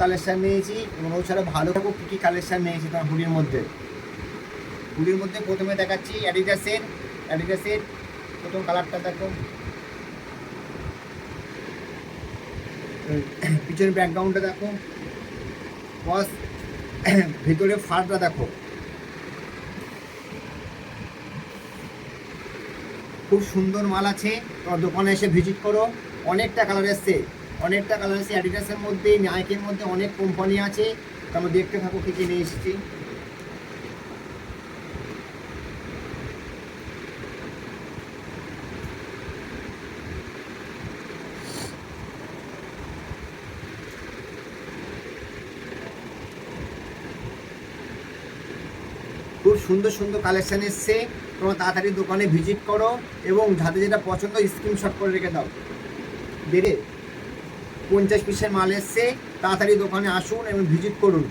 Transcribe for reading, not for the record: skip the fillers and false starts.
Collection নিয়েছি এবং ওর ছাড়া ভালো কী কী কালেকশন নিয়েছি তোমার হুডির মধ্যে। প্রথমে দেখাচ্ছি অ্যাডিডাসের প্রথম কালারটা দেখো, পিছনের ব্যাকগ্রাউন্ডটা দেখো, বস ভিতরে ফারটা দেখো, খুব সুন্দর মাল আছে। তোমার দোকানে এসে ভিজিট করো। অনেকটা কালার এসছে অ্যাডিডাসের মধ্যে, নাইকের মধ্যে অনেক কোম্পানি আছে। তোমরা দেখতে থাকো কী কী নিয়ে এসেছি। খুব সুন্দর সুন্দর কালেকশান এসছে। তোমরা তাড়াতাড়ি দোকানে ভিজিট করো এবং যাদের যেটা পছন্দ স্ক্রিনশট করে রেখে দাও। বেড়ে 50 পিসের মাল এসছে, তাড়াতাড়ি দোকানে আসুন এবং ভিজিট করুন।